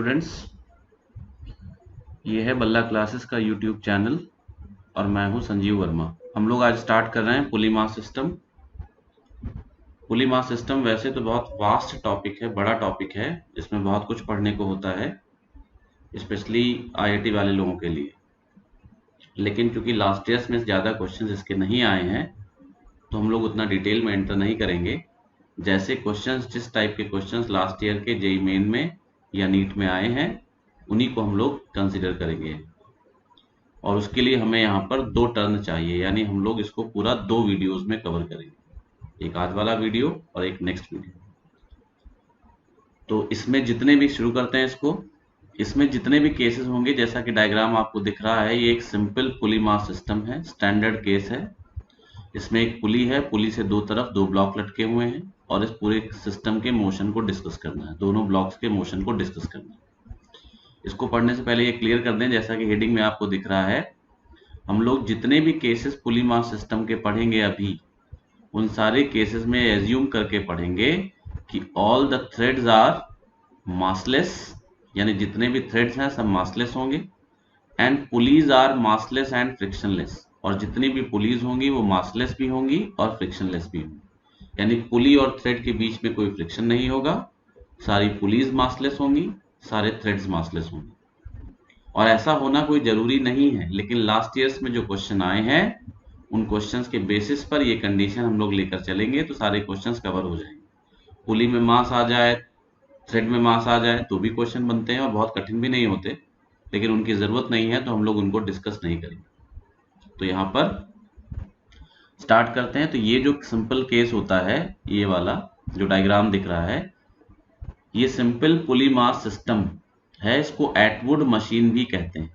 Students, ये है बल्ला क्लासेस का यूट्यूब चैनल और मैं हूं संजीव वर्मा। हम लोग आज स्टार्ट कर रहे हैं पुली मास सिस्टम। पुली मास सिस्टम वैसे तो बहुत वास्ट टॉपिक है, बड़ा टॉपिक है, इसमें बहुत कुछ पढ़ने को होता है, स्पेशली आईआईटी वाले लोगों के लिए। लेकिन चूंकि लास्ट ईयर्स में ज़्यादा क्वेश्चन इसके नहीं आए हैं तो हम लोग उतना डिटेल में एंटर नहीं करेंगे। जैसे क्वेश्चंस, जिस टाइप के क्वेश्चंस लास्ट ईयर के जेईई मेन में या नीट में आए हैं उन्हीं को हम लोग कंसिडर करेंगे। और उसके लिए हमें यहाँ पर 2 टर्न चाहिए, यानी हम लोग इसको पूरा 2 वीडियोस में कवर करेंगे, एक आज वाला वीडियो और एक नेक्स्ट वीडियो। तो इसमें जितने भी शुरू करते हैं इसमें जितने भी केसेस होंगे, जैसा कि डायग्राम आपको दिख रहा है, ये एक सिंपल पुली मास सिस्टम है, स्टैंडर्ड केस है। इसमें एक पुली है, पुली से दो तरफ 2 ब्लॉक लटके हुए हैं और इस पूरे सिस्टम के मोशन को डिस्कस करना है, दोनों ब्लॉक्स के मोशन को डिस्कस करना है। इसको पढ़ने से पहले ये क्लियर कर दें, जैसा कि हेडिंग में आपको दिख रहा है, हम लोग जितने भी केसेस पुली मास सिस्टम के पढ़ेंगे अभी, उन सारे केसेस में एज्यूम करके पढ़ेंगे कि all the threads are massless, यानी जितने भी थ्रेड्स हैं सब मासलेस होंगे, and pulleys are massless and frictionless, और जितनी भी पुलीज होंगी वो मासलेस भी होंगी और फ्रिक्शनलेस भी होंगी। यानी पुली और थ्रेड के बीच में कोई फ्रिक्शन नहीं होगा, सारी पुलीज मासलेस होंगी, सारे थ्रेड्स मासलेस होंगे। और ऐसा होना कोई जरूरी नहीं है, लेकिन लास्ट ईयर्स में जो क्वेश्चन आए हैं उन क्वेश्चंस के बेसिस पर ये कंडीशन हम लोग लेकर चलेंगे तो सारे क्वेश्चंस कवर हो जाएंगे। पुली में मास आ जाए, थ्रेड में मास आ जाए तो भी क्वेश्चन बनते हैं और बहुत कठिन भी नहीं होते, लेकिन उनकी जरूरत नहीं है तो हम लोग उनको डिस्कस नहीं करेंगे। तो यहाँ पर स्टार्ट करते हैं। तो ये जो सिंपल केस होता है, ये वाला जो डायग्राम दिख रहा है, ये सिंपल पुली मास सिस्टम है, इसको एटवुड मशीन भी कहते हैं।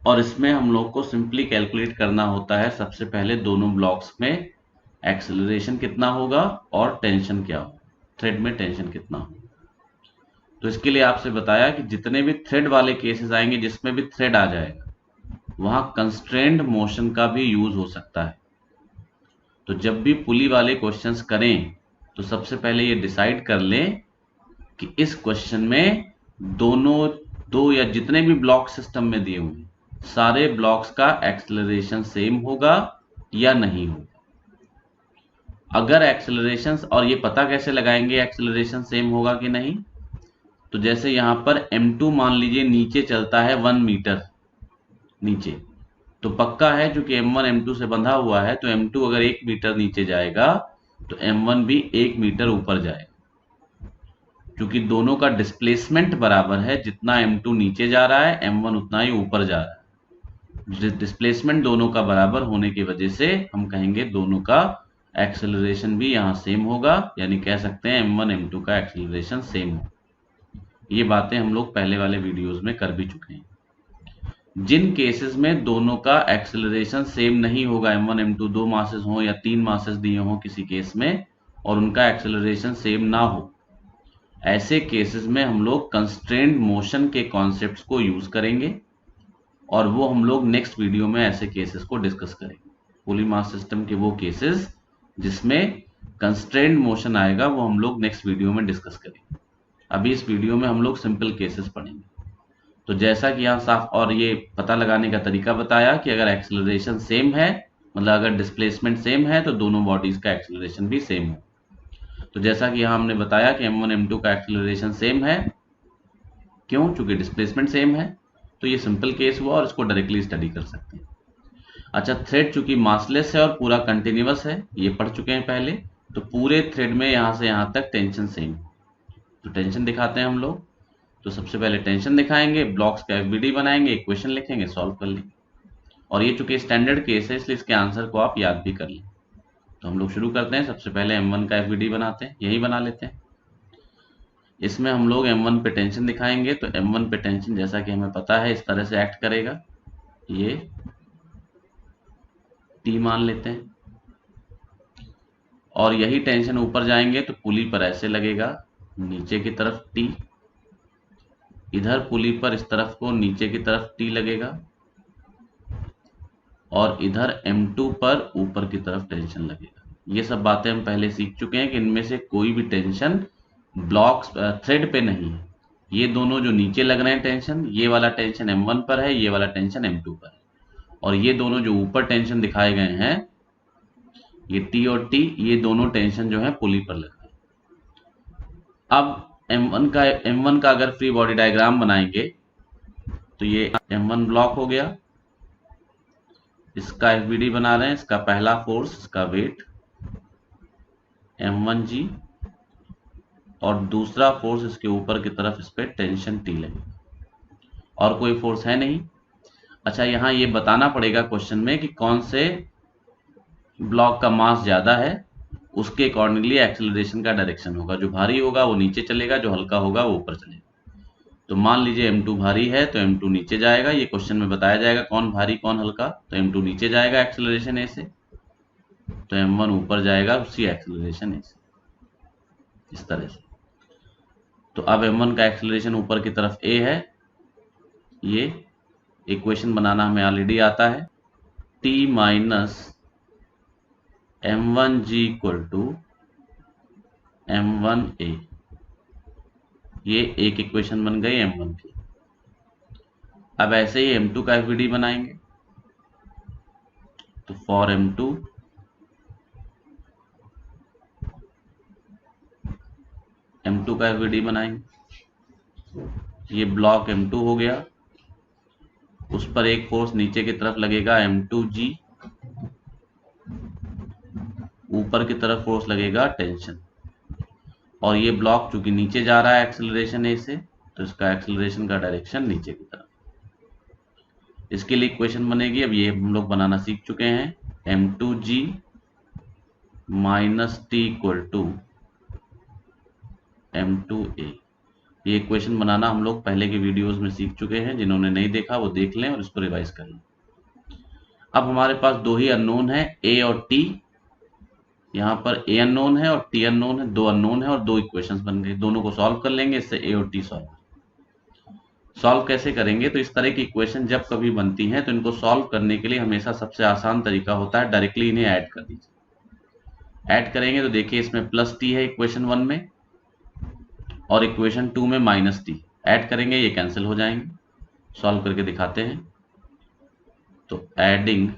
और इसमें हम लोग को सिंपली कैलकुलेट करना होता है सबसे पहले दोनों ब्लॉक्स में एक्सेलरेशन कितना होगा और टेंशन क्या होगा, थ्रेड में टेंशन कितना होगा। तो इसके लिए आपसे बताया कि जितने भी थ्रेड वाले केसेस आएंगे, जिसमें भी थ्रेड आ जाएगा, वहां कंस्ट्रेंड मोशन का भी यूज हो सकता है। तो जब भी पुली वाले क्वेश्चंस करें तो सबसे पहले ये डिसाइड कर लें कि इस क्वेश्चन में दोनों दो या जितने भी ब्लॉक सिस्टम में दिए हुए सारे ब्लॉक्स का एक्सेलरेशन सेम होगा या नहीं होगा। अगर एक्सेलरेशन, और ये पता कैसे लगाएंगे एक्सेलरेशन सेम होगा कि नहीं, तो जैसे यहां पर m2 मान लीजिए नीचे चलता है 1 मीटर नीचे, तो पक्का है क्योंकि m1 m2 से बंधा हुआ है, तो m2 अगर 1 मीटर नीचे जाएगा तो m1 भी 1 मीटर ऊपर जाएगा, क्योंकि दोनों का डिस्प्लेसमेंट बराबर है। जितना m2 नीचे जा रहा है m1 उतना ही ऊपर जा रहा है। डिस्प्लेसमेंट दोनों का बराबर होने की वजह से हम कहेंगे दोनों का एक्सेलरेशन भी यहाँ सेम होगा, यानी कह सकते हैं m1 m2 का एक्सेलरेशन सेम हो। ये बातें हम लोग पहले वाले वीडियोस में कर भी चुके हैं। जिन केसेस में दोनों का एक्सेलरेशन सेम नहीं होगा, m1 m2 2 मासेस हो या 3 मासेस दिए हों किसी केस में और उनका एक्सेलरेशन सेम ना हो, ऐसे केसेस में हम लोग कंस्ट्रेंड मोशन के कॉन्सेप्ट्स को यूज करेंगे और वो हम लोग नेक्स्ट वीडियो में ऐसे केसेस को डिस्कस करेंगे। पुली मास सिस्टम के वो केसेस जिसमें कंस्ट्रेंड मोशन आएगा वो हम लोग नेक्स्ट वीडियो में डिस्कस करेंगे। अभी इस वीडियो में हम लोग सिंपल केसेस पढ़ेंगे। तो जैसा कि यहाँ साफ और ये पता लगाने का तरीका बताया कि अगर एक्सेलरेशन सेम है, मतलब अगर डिस्प्लेसमेंट सेम है, तो दोनों बॉडीज का एक्सेलरेशन भी सेम हो। तो जैसा कि यहाँ हमने बताया कि m1 m2 का एक्सेलरेशन सेम है, क्यों? चूंकि डिस्प्लेसमेंट सेम है। तो ये सिंपल केस हुआ और इसको डायरेक्टली स्टडी कर सकते हैं। अच्छा, थ्रेड चूंकि मासलेस है और पूरा कंटिन्यूअस है, ये पढ़ चुके हैं पहले, तो पूरे थ्रेड में यहाँ से यहाँ तक टेंशन सेम। तो टेंशन दिखाते हैं हम लोग। तो सबसे पहले टेंशन दिखाएंगे, ब्लॉक्स का एफबीडी बनाएंगे, इक्वेशन लिखेंगे, सॉल्व कर लेंगे। और ये चूंकि स्टैंडर्ड केस है इसलिए इसके आंसर को आप याद भी कर लें। तो हम लोग शुरू करते हैं। सबसे पहले m1 का एफबीडी बनाते हैं, यही बना लेते हैं। इसमें हम लोग m1 पे टेंशन दिखाएंगे, तो m1 पे टेंशन जैसा कि हमें पता है इस तरह से एक्ट करेगा, ये T मान लेते हैं। और यही टेंशन ऊपर जाएंगे तो पुली पर ऐसे लगेगा, नीचे की तरफ T, इधर पुली पर इस तरफ को नीचे की तरफ T लगेगा, और इधर m2 पर ऊपर की तरफ टेंशन लगेगा। ये सब बातें हम पहले सीख चुके हैं कि इनमें से कोई भी टेंशन ब्लॉक्स थ्रेड पे नहीं है, ये दोनों जो नीचे लग रहे हैं टेंशन, ये वाला टेंशन M1 पर है, ये वाला टेंशन M2 पर है, और ये दोनों जो ऊपर टेंशन दिखाए गए हैं, ये T और T, ये दोनों टेंशन जो है पुली पर लग रहे हैं। अब M1 का अगर फ्री बॉडी डायग्राम बनाएंगे तो ये M1 ब्लॉक हो गया, इसका FBD बना रहे हैं, इसका पहला फोर्स, इसका वेट M1G, और दूसरा फोर्स इसके ऊपर की तरफ, इस पे टेंशन T लगी, और कोई फोर्स है नहीं। अच्छा, यहाँ ये बताना पड़ेगा क्वेश्चन में कि कौन से ब्लॉक का मास ज्यादा है, उसके अकॉर्डिंगली एक्सेलरेशन का डायरेक्शन होगा। जो भारी होगा वो नीचे चलेगा, जो हल्का होगा वो ऊपर चलेगा। तो मान लीजिए M2 भारी है तो M2 नीचे जाएगा, ये क्वेश्चन में बताया जाएगा कौन भारी कौन हल्का, तो M2 नीचे जाएगा एक्सेलरेशन A से, तो M1 ऊपर जाएगा उसी एक्सेलरेशन A से, इस तरह से। तो अब M1 का एक्सेलरेशन ऊपर की तरफ A है, ये इक्वेशन बनाना हमें ऑलरेडी आता है, T minus M1G equal to M1A, ये एक इक्वेशन बन गई M1 की। अब ऐसे ही M2 का FBD बनाएंगे, तो फॉर M2 का FBD बनाएंगे, ये ब्लॉक M2 हो गया, उस पर एक फोर्स नीचे की तरफ लगेगा M2G, ऊपर की तरफ फोर्स लगेगा टेंशन, और ये ब्लॉक चूंकि नीचे जा रहा है एक्सेलरेशन A से, तो इसका एक्सेलरेशन का डायरेक्शन नीचे की तरफ। इसके लिए इक्वेशन बनेगी, अब ये हम लोग बनाना सीख चुके हैं, M2G minus T equal to M2A। ये इक्वेशन बनाना हम लोग पहले के वीडियोस में सीख चुके हैं, जिन्होंने नहीं देखा वो देख लें और इसको रिवाइज कर लें। अब हमारे पास दो ही अननोन है, A और T। यहाँ पर A अननोन है और T अननोन है, दो अननोन है और दो इक्वेशंस बन गए। दोनों को सॉल्व कर लेंगे, इससे A और T सॉल्व कैसे करेंगे, तो इस तरह की इक्वेशन जब कभी बनती हैं तो इनको सॉल्व करने के लिए हमेशा सबसे आसान तरीका होता है डायरेक्टली इन्हें ऐड कर दीजिए। ऐड करेंगे तो देखिए इसमें प्लस T है इक्वेशन 1 में, और इक्वेशन 2 में माइनस T। ऐड करेंगे ये कैंसिल हो जाएंगे, सॉल्व करके दिखाते हैं। तो एडिंग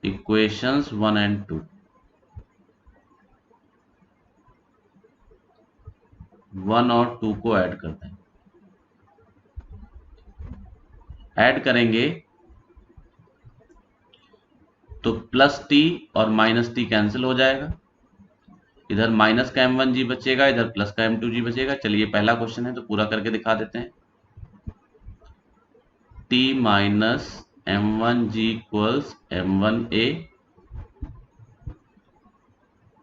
इक्वेशंस 1 एंड 2, 1 और 2 को ऐड करते हैं। ऐड करेंगे तो प्लस T और माइनस T कैंसिल हो जाएगा, इधर माइनस का M1G बचेगा, इधर प्लस का M2G बचेगा। चलिए पहला क्वेश्चन है तो पूरा करके दिखा देते हैं। T minus M1G equals M1A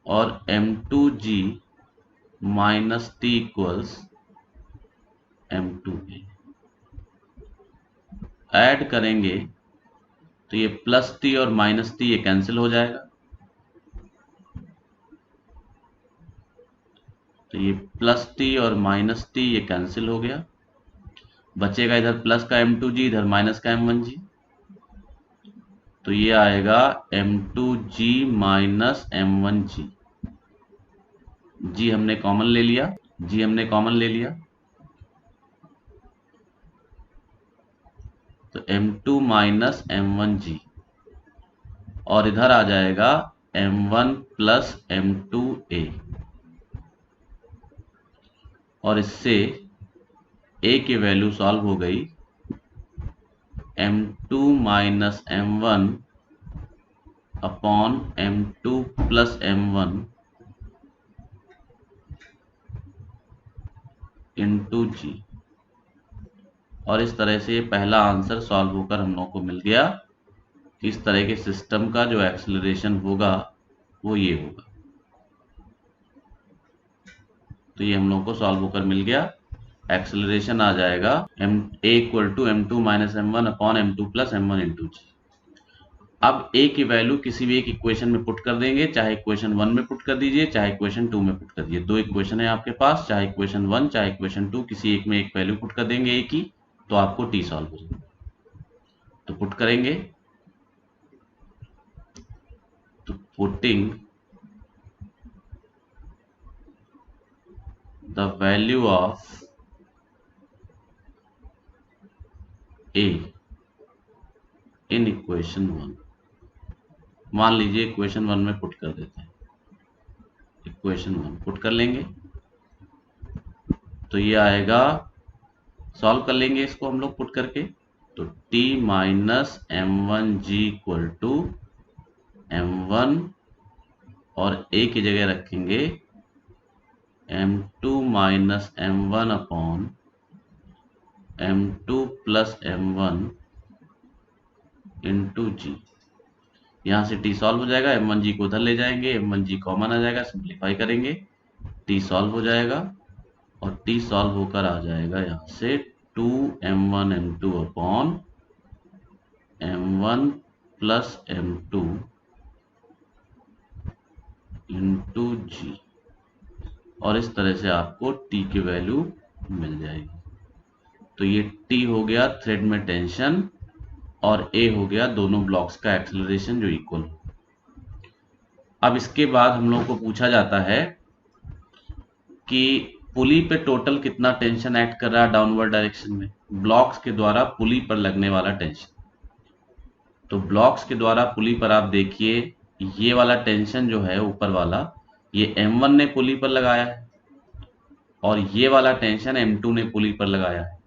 और M2G minus T equals M2A। Add करेंगे तो ये प्लस T और माइनस T ये कैंसिल हो जाएगा, तो ये प्लस T और माइनस T ये कैंसिल हो गया, बचेगा इधर प्लस का M2G, इधर माइनस का M1G, तो ये आएगा M2G माइनस M1G। G हमने कॉमन ले लिया, तो M2 माइनस M1G, और इधर आ जाएगा M1 प्लस M2A, और इससे A की वैल्यू सॉल्व हो गई, M2 minus M1 upon M2 plus M1 into G। और इस तरह से पहला आंसर सॉल्व होकर हम लोगों को मिल गया। इस तरह के सिस्टम का जो एक्सेलरेशन होगा वो ये होगा। तो ये हम लोगों को सॉल्व होकर मिल गया। एक्सेलरेशन आ जाएगा A equal to M2 minus M1 upon M2 plus M1 into G। अब A की वैल्यू किसी भी एक इक्वेशन में पुट कर देंगे, चाहे इक्वेशन 1 में पुट कर दीजिए, चाहे इक्वेशन 2 में पुट कर दीजिए। दो इक्वेशन है आपके पास, चाहे इक्वेशन 1 चाहे इक्वेशन 2, किसी एक में एक वैल्यू पुट कर देंगे A की, तो आपको T सॉल्व हो जाएगा। तो पुट करेंगे, तो putting the value of A in equation 1, मान लीजिए इक्वेशन 1 में पुट कर देते हैं, इक्वेशन 1 पुट कर लेंगे तो ये आएगा, सॉल्व कर लेंगे इसको हम लोग पुट करके, तो t minus m1g equal to m1 और a की जगह रखेंगे m2 minus m1 upon m2 plus m1 into g. यहां से t सॉल्व हो जाएगा, m1g को उधर ले जाएंगे, m1g कॉमन आ जाएगा, सिंप्लीफाई करेंगे, t सॉल्व हो जाएगा और t सॉल्व होकर आ जाएगा यहां से 2m1 m2 upon m1 plus m2 into जी, और इस तरह से आपको t की वैल्यू मिल जाएगी। तो ये t हो गया थ्रेड में टेंशन और a हो गया दोनों ब्लॉक्स का एक्सेलरेशन जो इक्वल हो। अब इसके बाद हम लोगों को पूछा जाता है कि पुली पे टोटल कितना टेंशन एक्ट कर रहा है डाउनवर्ड डायरेक्शन में, ब्लॉक्स के द्वारा पुली पर लगने वाला टेंशन। तो ब्लॉक्स के द्वारा पुली पर आप देखिए ये वाला टेंशन जो है ऊपर वाला, ये m1 ने पुली पर लगाया है और ये वाला टेंशन m2 ने पुली पर लगाया है।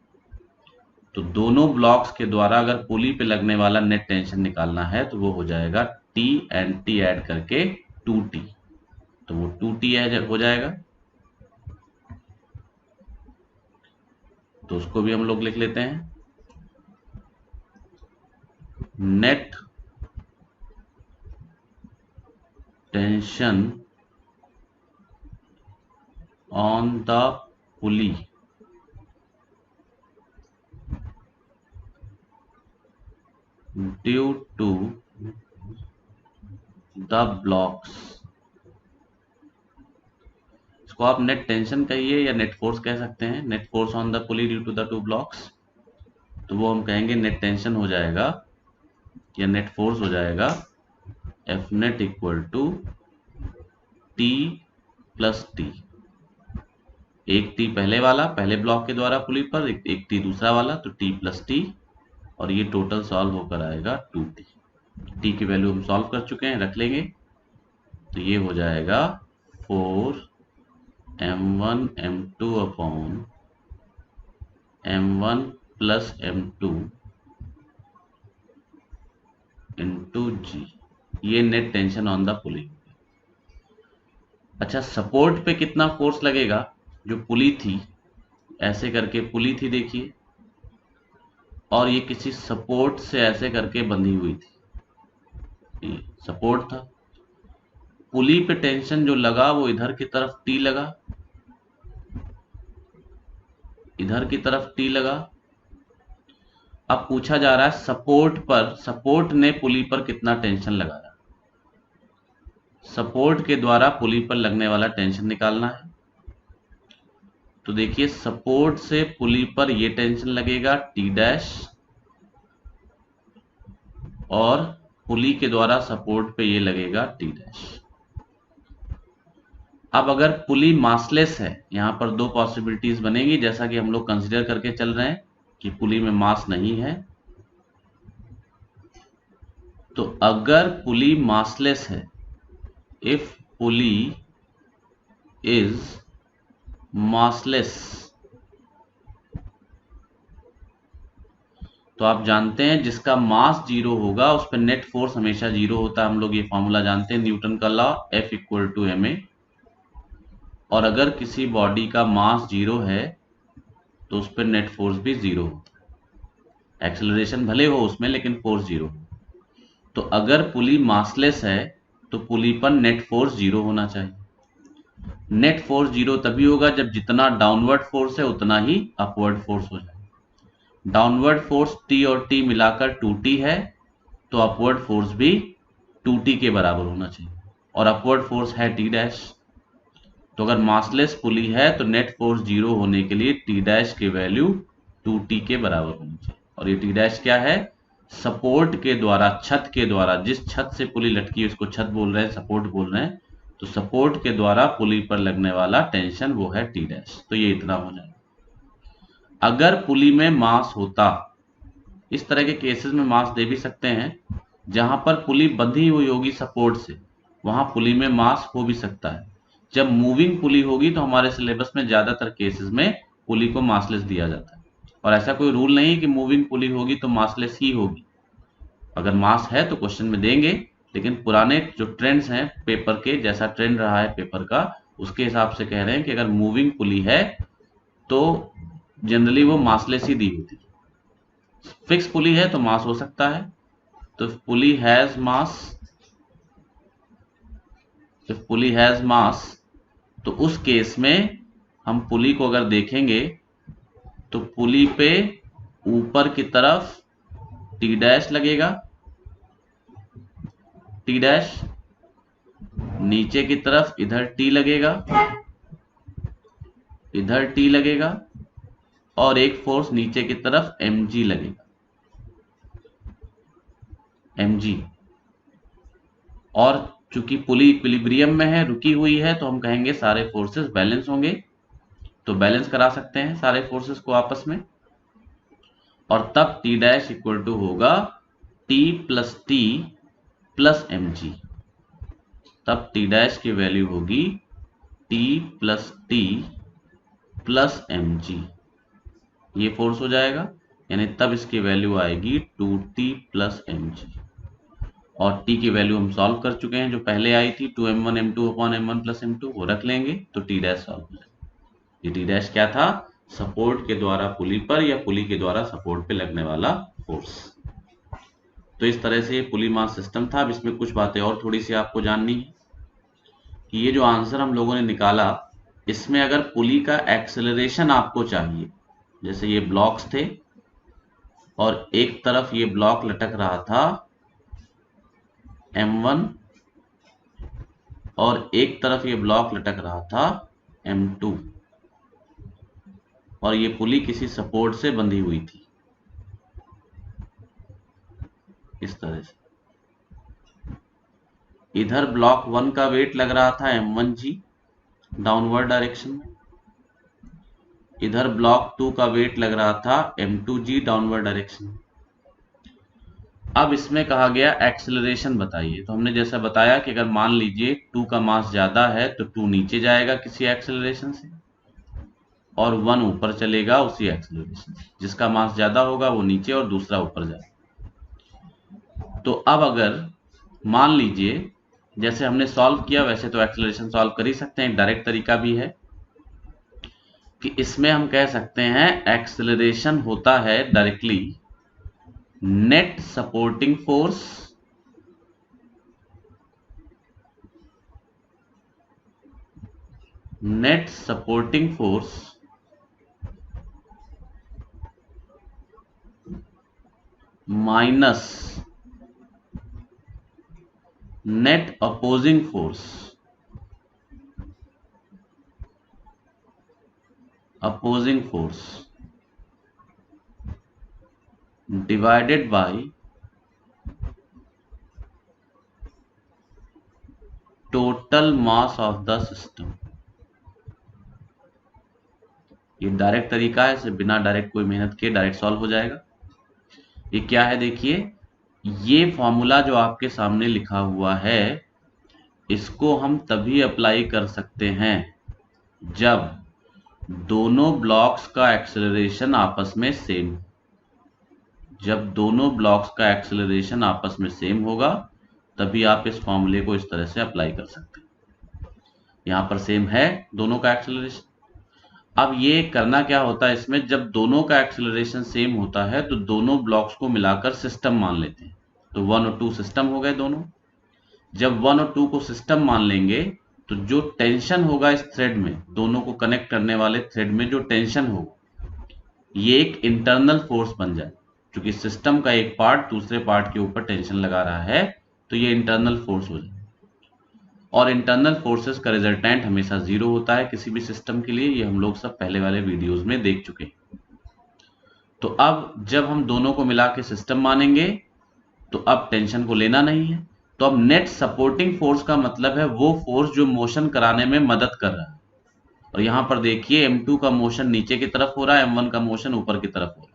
तो दोनों ब्लॉक्स के द्वारा अगर पुली पे लगने वाला नेट टेंशन निकालना है तो वो हो जाएगा T एंड T ऐड करके 2T, तो वो 2T हो जाएगा। तो उसको भी हम लोग लिख लेते हैं, net tension on the pulley due to the blocks, इसको आप नेट टेंशन कहिए या नेट फोर्स कह सकते हैं, net force on the pulley due to the two blocks, तो वो हम कहेंगे नेट टेंशन हो जाएगा या नेट फोर्स हो जाएगा F net equal to T plus T, एक टी पहले वाला पहले ब्लॉक के द्वारा पुली पर, एक टी दूसरा वाला, तो टी प्लस टी, और ये टोटल सॉल्व होकर आएगा 2T। टी की वैल्यू हम सॉल्व कर चुके हैं, रख लेंगे, तो ये हो जाएगा 4m1 m2 upon m1 plus m2 into जी, ये नेट टेंशन ऑन द पुली। अच्छा, सपोर्ट पे कितना फोर्स लगेगा, जो पुली थी ऐसे करके पुली थी देखिए, और ये किसी सपोर्ट से ऐसे करके बंधी हुई थी, ये सपोर्ट था, पुली पे टेंशन जो लगा वो इधर की तरफ टी लगा, इधर की तरफ टी लगा। अब पूछा जा रहा है सपोर्ट पर, सपोर्ट ने पुली पर कितना टेंशन लगाया, सपोर्ट के द्वारा पुली पर लगने वाला टेंशन निकालना है। तो देखिए सपोर्ट से पुली पर ये टेंशन लगेगा टी डैश, और पुली के द्वारा सपोर्ट पे ये लगेगा टी डैश। अब अगर पुली मासलेस है, यहां पर दो पॉसिबिलिटीज बनेगी, जैसा कि हम लोग कंसीडर करके चल रहे हैं कि पुली में मास नहीं है। तो अगर पुली मासलेस है, इफ पुली इज मासलेस, तो आप जानते हैं जिसका मास जीरो होगा उस पर नेट फोर्स हमेशा जीरो होता है। हम लोग ये फॉर्मूला जानते हैं, न्यूटन का law, F equal to ma। और अगर किसी बॉडी का मास जीरो है तो उस पर नेट फोर्स भी जीरो होता है, एक्सेलरेशन भले हो उसमें लेकिन फोर्स जीरो। तो अगर पुली मासलेस है तो पुली पर नेट फोर्स जीरो होना चाहिए। नेट फोर्स जीरो तभी होगा जब जितना डाउनवर्ड फोर्स है उतना ही अपवर्ड फोर्स हो जाए। डाउनवर्ड फोर्स T और T मिलाकर 2T है, तो अपवर्ड फोर्स भी 2T के बराबर होना चाहिए, और अपवर्ड फोर्स है T डैश। तो अगर मासलेस पुली है तो नेट फोर्स जीरो होने के लिए T डैश की वैल्यू 2T के बराबर होनी चाहिए। और ये T डैश क्या है, सपोर्ट के द्वारा, छत के द्वारा, जिस छत से पुली लटकी है उसको छत बोल रहे हैं, सपोर्ट बोल रहे हैं, तो सपोर्ट के द्वारा पुली पर लगने वाला टेंशन वो है टी डैश। तो ये इतना हो जाएगा। अगर पुली में मास होता, इस तरह के केसेस में मास दे भी सकते हैं, जहां पर पुली बंधी हुई होगी सपोर्ट से, वहां पुली में मास हो भी सकता है। जब मूविंग पुली होगी तो हमारे सिलेबस में ज्यादातर केसेस में पुली को मासलेस दिया जाता है, और ऐसा कोई रूल नहीं है कि मूविंग पुली होगी तो मासलेस ही होगी। अगर मास है तो क्वेश्चन में देंगे, लेकिन पुराने जो ट्रेंड्स हैं पेपर के, जैसा ट्रेंड रहा है पेपर का, उसके हिसाब से कह रहे हैं कि अगर मूविंग पुली है तो जनरली वो मासलेस ही दी होती है। फिक्स पुली है तो मास हो सकता है। तो pulley has mass, if pulley has mass, तो उस केस में हम पुली को अगर देखेंगे तो पुली पे ऊपर की तरफ टी डैश लगेगा, टी डैश, नीचे की तरफ इधर टी लगेगा, इधर टी लगेगा, और एक फोर्स नीचे की तरफ mg लगेगा, mg। और चूंकि पुली इक्विलिब्रियम में है, रुकी हुई है, तो हम कहेंगे सारे फोर्सेस बैलेंस होंगे। तो बैलेंस करा सकते हैं सारे फोर्सेस को आपस में, और तब टी डैश इक्वल टू होगा टी प्लस mg। तब टी डैश की वैल्यू होगी टी प्लस mg। ये फोर्स हो जाएगा, यानी तब इसकी वैल्यू आएगी 2t प्लस mg। और t की वैल्यू हम सॉल्व कर चुके हैं, जो पहले आई थी 2m1 m2 upon m1 plus m2, वो रख लेंगे तो टी डैश सॉल्व हो जाएगा। ये टी डैश क्या था? सपोर्ट के द्वारा पुली पर या पुली के द्वारा सपोर्ट पे लगने वाला फोर्स। तो इस तरह से ये पुली मास सिस्टम था। अब इसमें कुछ बातें और थोड़ी सी आपको जाननी है कि ये जो आंसर हम लोगों ने निकाला, इसमें अगर पुली का एक्सेलरेशन आपको चाहिए, जैसे ये ब्लॉक्स थे और एक तरफ ये ब्लॉक लटक रहा था m1 और एक तरफ ये ब्लॉक लटक रहा था m2, और ये पुली किसी सपोर्ट से बंधी हुई थी इस तरह से। इधर ब्लॉक 1 का वेट लग रहा था m1g डाउनवर्ड डायरेक्शन में, इधर ब्लॉक 2 का वेट लग रहा था m2g डाउनवर्ड डायरेक्शन में। अब इसमें कहा गया एक्सेलरेशन बताइए। तो हमने जैसा बताया कि अगर मान लीजिए 2 का मास ज्यादा है तो 2 नीचे जाएगा किसी एक्सेलरेशन से, और 1 ऊपर चलेगा उसी एक्सेलरेशन से। जिसका मास ज्यादा होगा वो नीचे और दूसरा ऊपर जाएगा। तो अब अगर मान लीजिए जैसे हमने सॉल्व किया वैसे तो एक्सेलरेशन सॉल्व कर ही सकते हैं, डायरेक्ट तरीका भी है कि इसमें हम कह सकते हैं एक्सेलरेशन होता है directly net supporting force minus net opposing force divided by total mass of the system. ये डायरेक्ट तरीका है, इसे बिना डायरेक्ट कोई मेहनत के डायरेक्ट सॉल्व हो जाएगा। ये क्या है देखिए, ये फॉर्मूला जो आपके सामने लिखा हुआ है, इसको हम तभी अप्लाई कर सकते हैं जब दोनों ब्लॉक्स का एक्सेलरेशन आपस में सेम। जब दोनों ब्लॉक्स का एक्सेलरेशन आपस में सेम होगा तभी आप इस फॉर्मूले को इस तरह से अप्लाई कर सकते हैं। यहां पर सेम है दोनों का एक्सेलरेशन। अब ये करना क्या होता है इसमें, जब दोनों का एक्सेलरेशन सेम होता है तो दोनों ब्लॉक्स को मिलाकर सिस्टम मान लेते हैं। तो 1 और 2 सिस्टम हो गए दोनों। जब 1 और 2 को सिस्टम मान लेंगे तो जो टेंशन होगा इस थ्रेड में, दोनों को कनेक्ट करने वाले थ्रेड में जो टेंशन होगा, ये एक इंटरनल फोर्स बन जाए। क्योंकि सिस्टम का एक पार्ट दूसरे पार्ट के ऊपर टेंशन लगा रहा है तो ये इंटरनल फोर्स हो जाए। और इंटरनल फोर्सेस का रिजल्टेंट हमेशा 0 होता है किसी भी सिस्टम के लिए। ये हम लोग सब पहले वाले वीडियोस में देख चुके हैं। तो अब जब हम दोनों को मिला के सिस्टम मानेंगे तो अब टेंशन को लेना नहीं है, तो अब नेट सपोर्टिंग फोर्स का मतलब है वो फोर्स जो मोशन कराने में मदद कर रहा है। और यहां पर देखिए M2 का मोशन नीचे की तरफ हो रहा है, M1 का मोशन ऊपर की तरफ हो रहा है।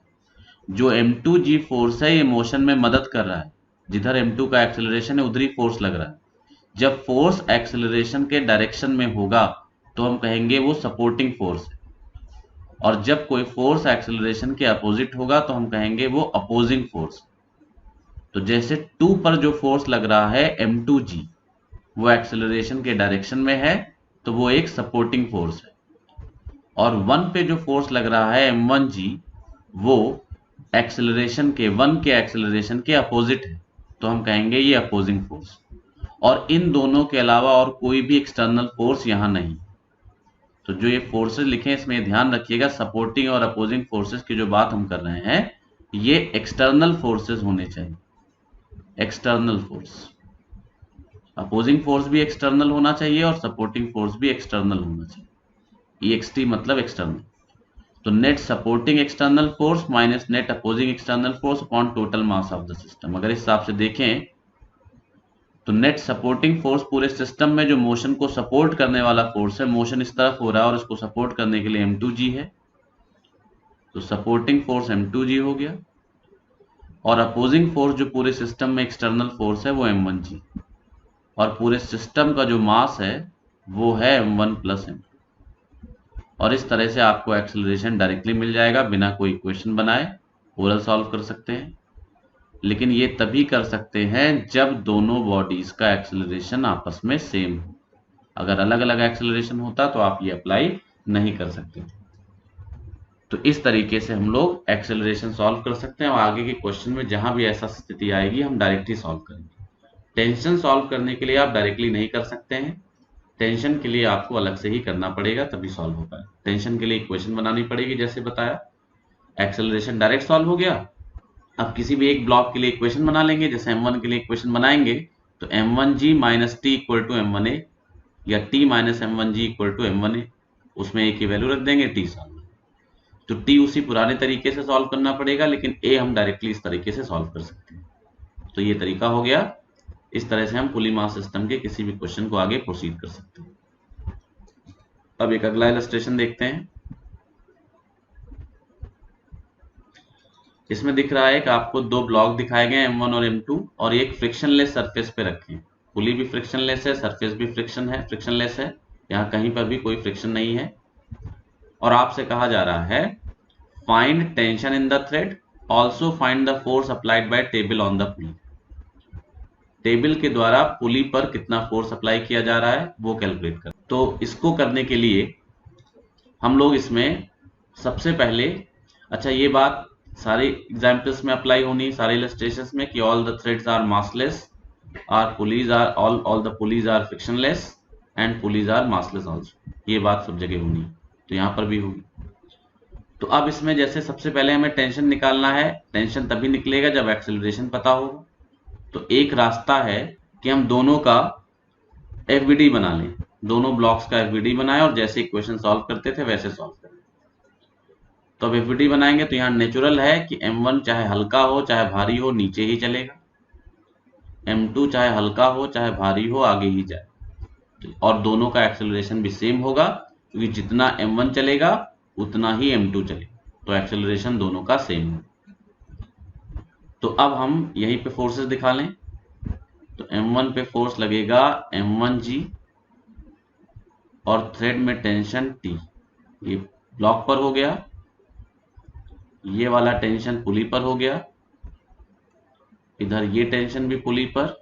जो M2G फोर्स है ये मोशन में मदद कर रहा है, जिधर M2 का एक्सेलरेशन है उधर ही फोर्स लग रहा है। जब फोर्स एक्सेलरेशन के डायरेक्शन में होगा तो हम कहेंगे वो सपोर्टिंग फोर्स है, और जब कोई फोर्स एक्सेलरेशन के अपोजिट होगा तो हम कहेंगे वो अपोजिंग फोर्स। तो जैसे 2 पर जो फोर्स लग रहा है M2G वो एक्सेलरेशन के डायरेक्शन में है, तो वो एक सपोर्टिंग फोर्स है। और 1 पे जो फोर्स लग रहा है M1G वो एक्सेलरेशन के 1 के एक्सेलरेशन के अपोजिट है, तो हम कहेंगे ये अपोजिंग फोर्स। और इन दोनों के अलावा और कोई भी एक्सटर्नल फोर्स यहां नहीं। तो जो ये फोर्सेस लिखे इसमें ध्यान रखिएगा, सपोर्टिंग और अपोजिंग फोर्सेस की जो बात हम कर रहे हैं ये एक्सटर्नल फोर्सेस होने चाहिए। एक्सटर्नल फोर्स, अपोजिंग फोर्स भी एक्सटर्नल होना चाहिए और सपोर्टिंग फोर्स भी एक्सटर्नल होना चाहिए। EXT मतलब एक्सटर्नल। तो net supporting external force minus net opposing external force upon total mass of the system. अगर इस हिसाब से देखें तो नेट सपोर्टिंग फोर्स पूरे सिस्टम में जो मोशन को सपोर्ट करने वाला फोर्स है, मोशन इस तरफ हो रहा है और इसको सपोर्ट करने के लिए M2G है, तो सपोर्टिंग फोर्स M2G हो गया। और अपोजिंग फोर्स जो पूरे सिस्टम में एक्सटर्नल फोर्स है वो M1G, और पूरे सिस्टम का जो मास है वो है M1 प्लस M2। और इस तरह से आपको एक्सेलरेशन डायरेक्टली मिल जाएगा बिना कोई इक्वेशन बनाए। ओरल सॉल्व कर सकते हैं, लेकिन ये तभी कर सकते हैं जब दोनों बॉडीज का एक्सेलरेशन आपस में सेम हो। अगर अलग अलग एक्सेलरेशन होता तो आप ये अप्लाई नहीं कर सकते। तो इस तरीके से हम लोग एक्सेलरेशन सॉल्व कर सकते हैं, और आगे के क्वेश्चन में जहां भी ऐसा स्थिति आएगी हम डायरेक्ट ही सॉल्व करेंगे। टेंशन सॉल्व करने के लिए आप डायरेक्टली नहीं कर सकते हैं, टेंशन के लिए आपको अलग से ही करना पड़ेगा तभी सॉल्व हो पाए। टेंशन के लिए इक्वेशन बनानी पड़ेगी जैसे बताया। एक्सेलरेशन डायरेक्ट सॉल्व हो गया। अब किसी भी एक ब्लॉक के लिए इक्वेशन बना लेंगे, जैसे M1 के लिए इक्वेशन बनाएंगे तो M1G minus T equal to M1A, या T minus M1G equal to M1A, उसमें A की वैल्यू रख देंगे, T सॉल्व। तो T उसी पुराने तरीके से सॉल्व करना पड़ेगा, लेकिन A हम डायरेक्टली इस तरीके से सॉल्व कर सकते हैं। तो ये तरीका हो गया। इस तरह से हम पुली मास सिस्टम के किसी भी क्वेश्चन को आगे प्रोसीड कर सकते हैं। अब एक अगला इलस्ट्रेशन देखते हैं। इसमें दिख रहा है कि आपको दो ब्लॉक दिखाए गए M1 और M2, और एक फ्रिक्शनलेस सरफेस पे रखे हैं। पुली भी फ्रिक्शनलेस है, सरफेस भी फ्रिक्शनलेस है, यहाँ कहीं पर भी कोई फ्रिक्शन नहीं है। और आपसे कहा जा रहा है find tension in the thread, also find the force applied by table on the pulley. Table के द्वारा पुली पर कितना फोर्स अप्लाई किया जा रहा है वो कैलकुलेट कर। तो इसको करने के लिए हम लोग इसमें सबसे पहले, अच्छा ये बात सारे एग्जाम्पल्स में अप्लाई होनी, सारे इलस्ट्रेशंस में, कि all the threads are massless, are pulleys are all the pulleys are frictionless and pulleys are massless also. ये बात सब जगह होनी, तो यहाँ पर भी होगी। तो अब इसमें जैसे सबसे पहले हमें टेंशन निकालना है। टेंशन तभी निकलेगा जब एक्सेलरेशन पता होगा। तो एक रास्ता है कि हम दोनों का FVD बना लें, दोनों ब्लॉक्स का FVD बनाएं और जैसे इक्वेशन सॉल्व करते थे वैसे सॉल्व करें। तो अब FVD बनाएंगे तो यहाँ नेचुरल है कि M1 चाहे हल्का हो चाहे भारी हो नीचे ही चलेगा, M2 चाहे हल्का हो चाहे भारी हो आगे ही जाए, और दोनों का एक्सेलरेशन भी सेम होगा, क्योंकि जितना M1 चलेगा उतना ही M2 चलेगा, तो एक्सेलरेशन दोनों का सेम है। तो अब हम यहीं पे फोर्सेस दिखा लें। तो M1 पे फोर्स लगेगा M1G, और थ्रेड में टेंशन T, ये ब्लॉक पर हो गया, ये वाला टेंशन पुली पर हो गया, इधर ये टेंशन भी पुली पर,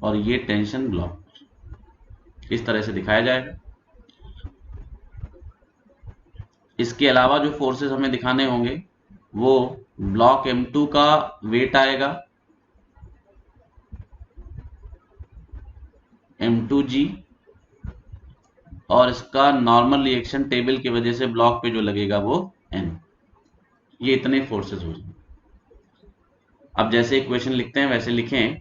और ये टेंशन ब्लॉक पर। इस तरह से दिखाया जाएगा। इसके अलावा जो फोर्सेस हमें दिखाने होंगे वो ब्लॉक M2 का वेट आएगा M2G, और इसका नॉर्मल रिएक्शन टेबल की वजह से ब्लॉक पे जो लगेगा वो N। ये इतने फोर्सेस हो जाएंगे। अब जैसे इक्वेशन लिखते हैं वैसे लिखें।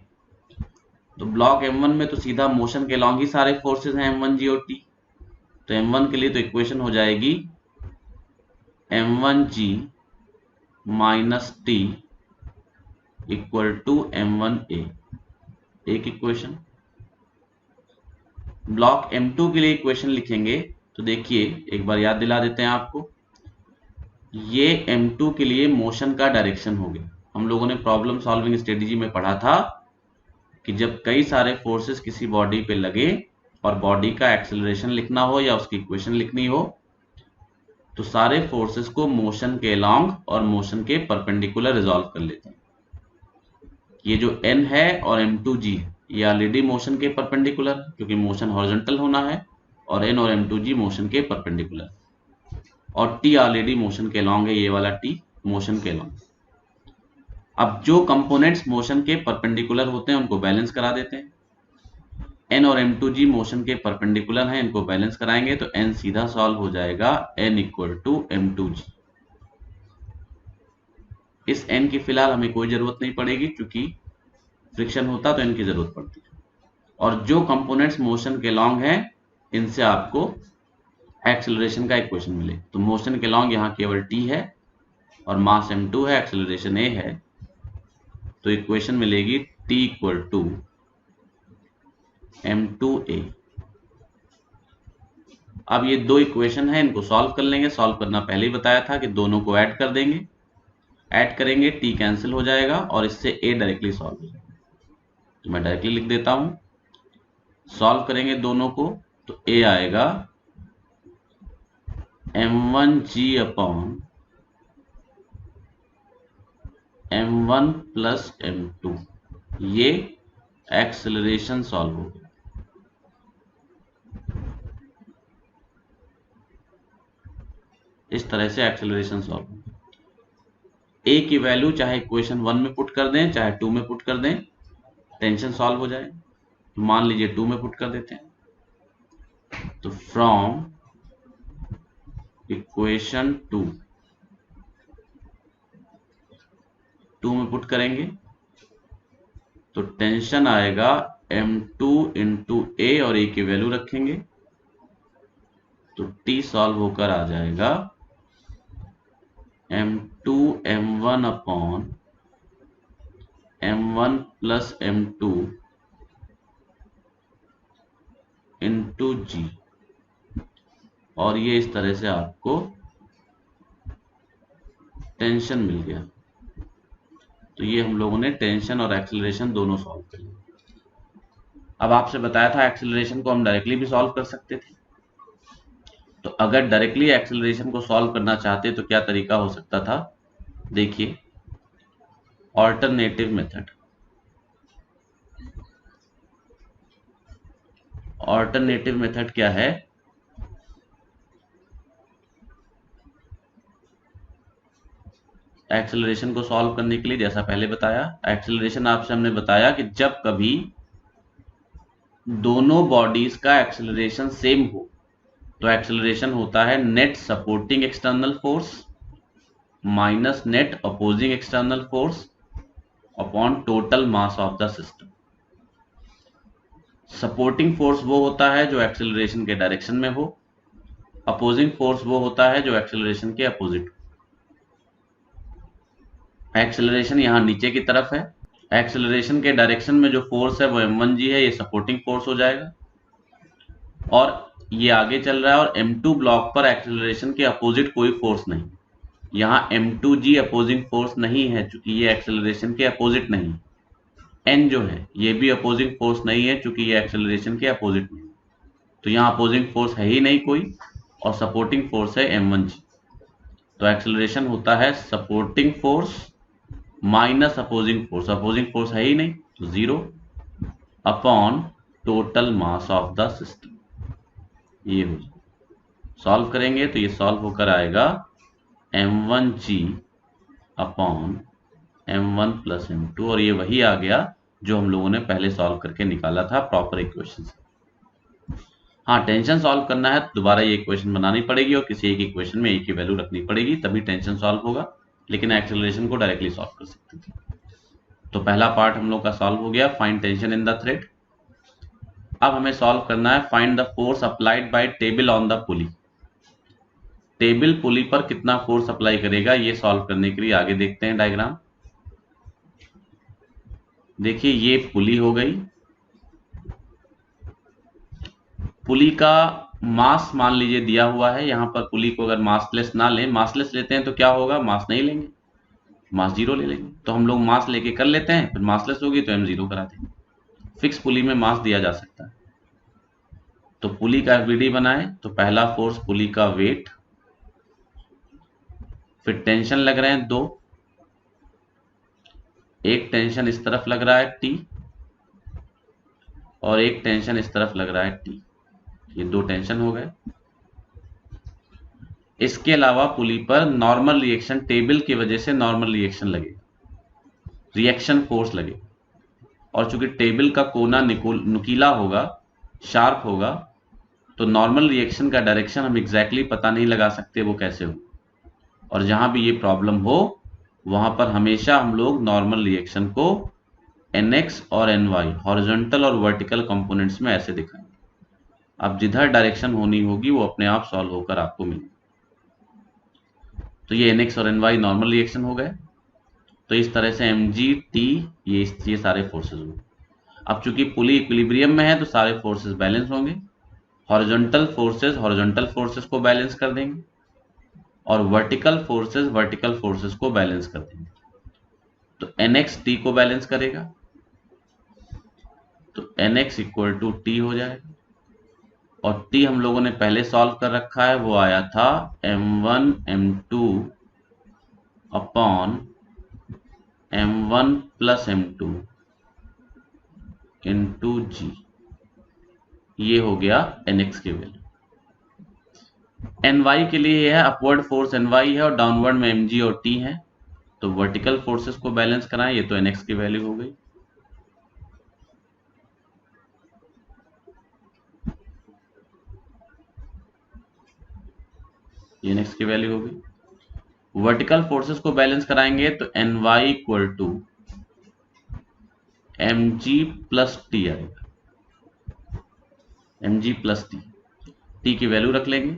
तो ब्लॉक M1 में तो सीधा मोशन के लॉन्ग ही सारे फोर्सेस हैं M1G और T। तो M1 के लिए तो इक्वेशन हो जाएगी M1G minus T equal to M1A। एक इक्वेशन। ब्लॉक M2 के लिए इक्वेशन लिखेंगे तो देखिए एक बार याद दिला देते हैं आपको। ये M2 के लिए मोशन का डायरेक्शन हो गया। हम लोगों ने प्रॉब्लम सॉल्विंग स्ट्रेटेजी में पढ़ा था कि जब कई सारे फोर्सेस किसी बॉडी पे लगे और बॉडी का एक्सेलरेशन लिखना हो या उसकी इक्वेशन लिखनी हो तो सारे फोर्सेस को मोशन के अलोंग और मोशन के परपेंडिकुलर रिजॉल्व कर लेते हैं। ये जो N है और M2G ये ऑलरेडी मोशन के परपेंडिकुलर क्योंकि मोशन हॉरिजॉन्टल होना है और N और M2G मोशन के परपेंडिकुलर और T ऑलरेडी मोशन के अलोंग है, ये वाला T मोशन के अलोंग। अब जो कंपोनेंट्स मोशन के परपेंडिकुलर होते हैं उनको बैलेंस करा देते हैं। N और M2G मोशन के परपेंडिकुलर हैं, इनको बैलेंस कराएंगे तो N सीधा सॉल्व हो जाएगा N इक्वल टू M2G। इस N की फिलहाल हमें कोई जरूरत नहीं पड़ेगी क्योंकि फ्रिक्शन होता तो इनकी जरूरत पड़ती है। और जो कंपोनेंट्स मोशन के लॉन्ग हैं इनसे आपको एक्सेलरेशन का इक्वेशन मिले तो मोशन के लॉन्ग यहाँ केवल T है और मास M2 है, एक्सेलरेशन A है, तो इक्वेशन मिलेगी T इक्वल टू M2A। अब ये दो इक्वेशन है, इनको सॉल्व कर लेंगे। सॉल्व करना पहले ही बताया था कि दोनों को ऐड कर देंगे, ऐड करेंगे T कैंसिल हो जाएगा और इससे A डायरेक्टली सॉल्व हो जाएगा। तो मैं डायरेक्टली लिख देता हूं, सॉल्व करेंगे दोनों को तो A आएगा M1G upon M1 plus M2। ये एक्सेलरेशन सॉल्व हो गया। इस तरह से एक्सेलरेशन सॉल्व हो गया। A की वैल्यू चाहे इक्वेशन 1 में पुट कर दें चाहे 2 में पुट कर दें, टेंशन सॉल्व हो जाए। मान लीजिए 2 में पुट कर देते हैं तो फ्रॉम इक्वेशन 2 में पुट करेंगे तो टेंशन आएगा M2 इंटू A और A की वैल्यू रखेंगे तो T सॉल्व होकर आ जाएगा M2 M1 upon M1 plus M2 into G। और ये इस तरह से आपको टेंशन मिल गया। तो ये हम लोगों ने टेंशन और एक्सेलरेशन दोनों सॉल्व कर लिया। अब आपसे बताया था एक्सेलरेशन को हम डायरेक्टली भी सॉल्व कर सकते थे। तो अगर डायरेक्टली एक्सेलरेशन को सॉल्व करना चाहते तो क्या तरीका हो सकता था, देखिए ऑल्टरनेटिव मेथड। ऑल्टरनेटिव मेथड क्या है, एक्सेलरेशन को सॉल्व करने के लिए जैसा पहले बताया, एक्सेलरेशन आपसे हमने बताया कि जब कभी दोनों बॉडीज का एक्सेलरेशन सेम हो तो एक्सेलरेशन होता है net supporting external force minus net opposing external force upon total mass of the system. Supporting force वो होता है जो एक्सेलरेशन के डायरेक्शन में हो, अपोजिंग फोर्स वो होता है जो एक्सेलरेशन के अपोजिट। एक्सेलरेशन यहाँ नीचे की तरफ है, एक्सेलरेशन के डायरेक्शन में जो फोर्स है वो M1G है, ये सपोर्टिंग फोर्स हो जाएगा। और ये आगे चल रहा है और M2 ब्लॉक पर एक्सेलरेशन के अपोजिट कोई फोर्स नहीं। यहाँ M2G अपोजिंग फोर्स नहीं है चूंकि ये एक्सेलरेशन के अपोजिट नहीं। N जो है ये भी अपोजिंग फोर्स नहीं है चूंकि ये एक्सेलरेशन के अपोजिट नहीं। तो यहाँ अपोजिंग फोर्स है ही नहीं कोई और सपोर्टिंग फोर्स है M1G। तो एक्सेलरेशन होता है supporting force minus opposing force, opposing force है ही नहीं तो 0 upon total mass of the system. ये हो सॉल्व करेंगे तो ये सॉल्व होकर आएगा M1G upon M1 plus M2 और ये वही आ गया जो हम लोगों ने पहले सॉल्व करके निकाला था प्रॉपर इक्वेशन से। हाँ, टेंशन सॉल्व करना है तो दोबारा ये इक्वेशन बनानी पड़ेगी और किसी एक इक्वेशन में एक की वैल्यू रखनी पड़ेगी तभी टेंशन सॉल्व होगा, लेकिन एक्सेलरेशन को डायरेक्टली सॉल्व कर सकते थे। तो पहला पार्ट हम लोग का सॉल्व हो गया, find tension in the thread. अब हमें सॉल्व करना है find the force applied by table on the pulley. Table pulley पर कितना फोर्स अप्लाई करेगा ये सॉल्व करने के लिए आगे देखते हैं डायग्राम। देखिए ये पुली हो गई पुली का मास मान लीजिए दिया हुआ है, यहां पर पुली को अगर मासलेस ना लें, मासलेस लेते हैं तो क्या होगा, मास नहीं लेंगे, मास जीरो ले लेंगे। तो हम लोग मास लेके कर लेते हैं, फिर मासलेस होगी तो m0 करा देंगे। फिक्स पुली में मास दिया जा सकता है। तो पुली का एफबीडी बनाए तो पहला फोर्स पुली का वेट, फिर टेंशन लग रहे हैं दो, एक टेंशन इस तरफ लग रहा है T और एक टेंशन इस तरफ लग रहा है T, ये दो टेंशन हो गए। इसके अलावा पुली पर नॉर्मल रिएक्शन टेबल की वजह से नॉर्मल रिएक्शन लगेगा, रिएक्शन फोर्स लगेगा। और चूंकि टेबल का कोना नुकीला होगा, शार्प होगा, तो नॉर्मल रिएक्शन का डायरेक्शन हम एग्जैक्टली पता नहीं लगा सकते वो कैसे हो। और जहां भी ये प्रॉब्लम हो वहां पर हमेशा हम लोग नॉर्मल रिएक्शन को NX और NY हॉरिजॉन्टल और वर्टिकल कंपोनेंट्स में ऐसे दिखाएंगे। अब जिधर डायरेक्शन होनी होगी वो अपने आप सॉल्व होकर आपको मिलेगी। तो ये NX और NY नॉर्मल रिएक्शन हो गए। तो इस तरह से mg t ये सारे फोर्सेस होंगे। अब चूंकि पुली इक्विलिब्रियम में है तो सारे फोर्सेस बैलेंस होंगे। हॉरिजॉन्टल फोर्सेस को बैलेंस कर देंगे और वर्टिकल फोर्सेस को बैलेंस कर देंगे। तो NX T को बैलेंस करेगा, तो NX इक्वल टू T हो जाएगा। और T हम लोगों ने पहले सॉल्व कर रखा है, वो आया था m1 m2 upon m1 plus m2 into G। ये हो गया NX की वैल्यू। NY के लिए यह है अपवर्ड फोर्स NY है और डाउनवर्ड में mg और T है। तो वर्टिकल फोर्सेस को बैलेंस कराएं, ये तो NX की वैल्यू हो गई। ये NX की वैल्यू हो गई। वर्टिकल फोर्सेस को बैलेंस कराएंगे तो NY equal to mg plus T आएगा, mg प्लस T की वैल्यू रख लेंगे।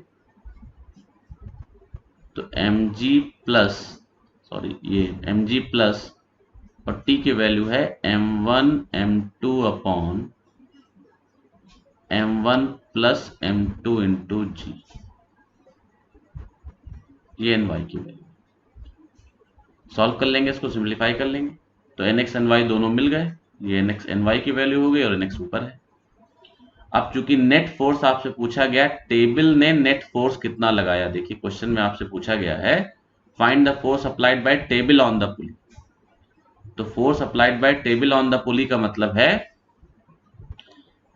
तो mg प्लस और T की वैल्यू है m1 m2 upon m1 plus m2 into G। ये NY की वैल्यू सॉल्व कर लेंगे, इसको सिंप्लीफाई कर लेंगे तो NX NY दोनों मिल गए। ये NX NY की वैल्यू हो गई और NX ऊपर है। अब चूंकि नेट फोर्स आपसे पूछा गया, टेबल ने नेट फोर्स कितना लगाया, देखिए क्वेश्चन में आपसे पूछा गया है find the force applied by table on the pulley. तो force applied by table on the pulley का मतलब है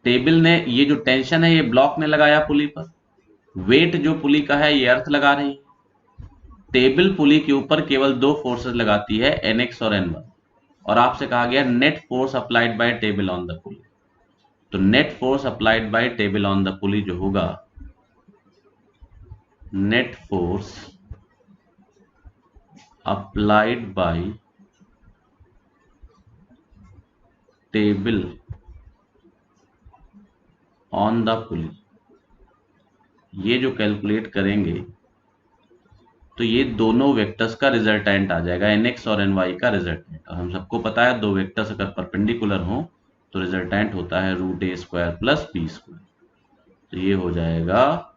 टेबल ने, ये जो टेंशन है ये ब्लॉक ने लगाया पुली पर, वेट जो पुली का है ये अर्थ लगा रही है। टेबल पुली के ऊपर केवल दो फोर्सेस लगाती है, NX और N1, और आपसे कहा गया net force applied by table on the pulley. तो net force applied by table on the pulley जो होगा, net force applied by table on the pulley, ये जो कैलकुलेट करेंगे तो ये दोनों वेक्टर्स का रिजल्टेंट आ जाएगा, NX और NY का रिजल्टेंट। और हम सबको पता है दो वेक्टर्स अगर परपेंडिकुलर हो तो रिजल्टेंट होता है √a² प्लस b²। तो ये हो जाएगा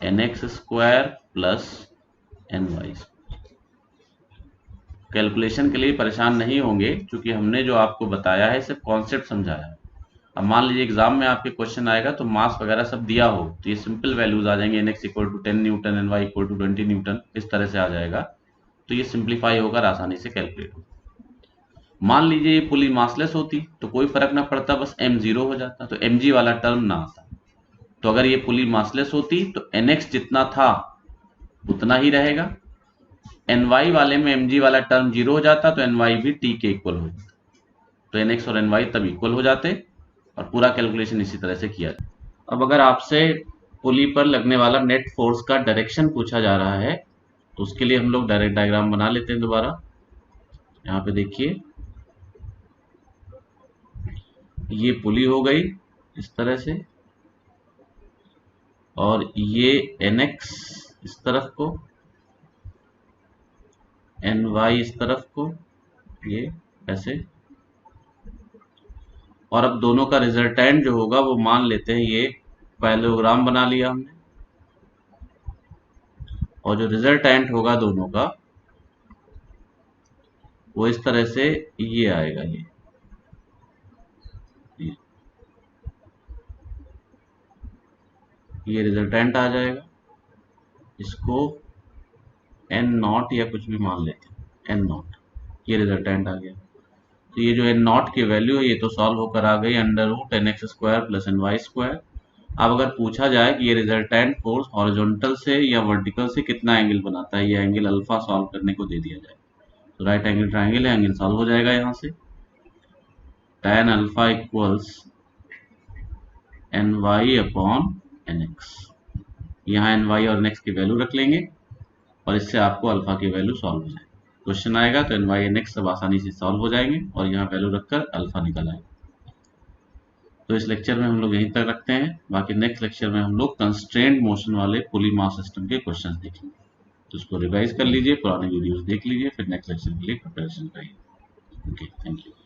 √NX² प्लस NY²। कैलकुलेशन के लिए परेशान नहीं होंगे क्योंकि हमने जो आपको बताया है सिर्फ कॉन्सेप्ट समझाया है। अब मान लीजिए एग्जाम में आपके क्वेश्चन आएगा तो मास वगैरह सब दिया हो तो ये सिंपल वैल्यूज आ जाएंगे, NX equal to 10 newton, NY equal to 20 newton, इस तरह से आ जाएगा। तो ये सिंप्लीफाई होकर आसानी से कैलकुलेट हो। मान लीजिए ये पुली मासलेस होती तो कोई फर्क ना पड़ता, बस m0 हो जाता, तो mg वाला टर्म ना आता। तो अगर ये पुली मासलेस होती तो NX जितना था उतना ही रहेगा, NY वाले में mg वाला टर्म 0 हो जाता तो NY भी T के इक्वल हो जाता। तो NX और NY तब इक्वल हो जाते और पूरा कैलकुलेशन इसी तरह से किया जाए। अब अगर आपसे पुली पर लगने वाला नेट फोर्स का डायरेक्शन पूछा जा रहा है तो उसके लिए हम लोग डायरेक्ट डायग्राम बना लेते हैं दोबारा। यहाँ पे देखिए ये पुली हो गई इस तरह से, और ये NX इस तरफ को, NY इस तरफ को, ये ऐसे, और अब दोनों का रिजल्टेंट जो होगा वो मान लेते हैं ये पैरेललोग्राम बना लिया हमने, और जो रिजल्टेंट होगा दोनों का वो इस तरह से ये आएगा, ये रिजल्टेंट आ जाएगा। इसको एन नॉट या कुछ भी मान लेते हैं, एन नॉट, ये रिजल्टेंट आ गया। तो ये जो एन नॉट की वैल्यू है ये तो सॉल्व होकर आ गई, under root N X square plus N Y square. अब अगर पूछा जाए कि ये रिजल्टेंट फोर्स हॉरिजॉन्टल से या वर्टिकल से कितना एंगल बनाता है, ये एंगल अल्फा सॉल्व करने को दे दिया जाए, तो राइट एंगल ट्राइंगल है, एंगल सॉल्व हो जाएगा। यहाँ से tan alpha equals N Y upon N X, यहाँ एन वाई और एन एक्स की वैल्यू रख लेंगे और इससे आपको अल्फा की वैल्यू सॉल्व हो जाएगी। क्वेश्चन आएगा तो एन वाई एन एक्स सब आसानी से सॉल्व हो जाएंगे और यहाँ वैल्यू रखकर अल्फा निकल आएगा। तो इस लेक्चर में हम लोग यहीं तक रखते हैं, बाकी नेक्स्ट लेक्चर में हम लोग कंस्ट्रेंट मोशन वाले पुली मास सिस्टम के क्वेश्चंस देखेंगे। तो उसको रिवाइज कर लीजिए, पुराने वीडियोस देख लीजिए, फिर नेक्स्ट लेक्चर के लिए प्रिपरेशन करिए। Okay, thank you.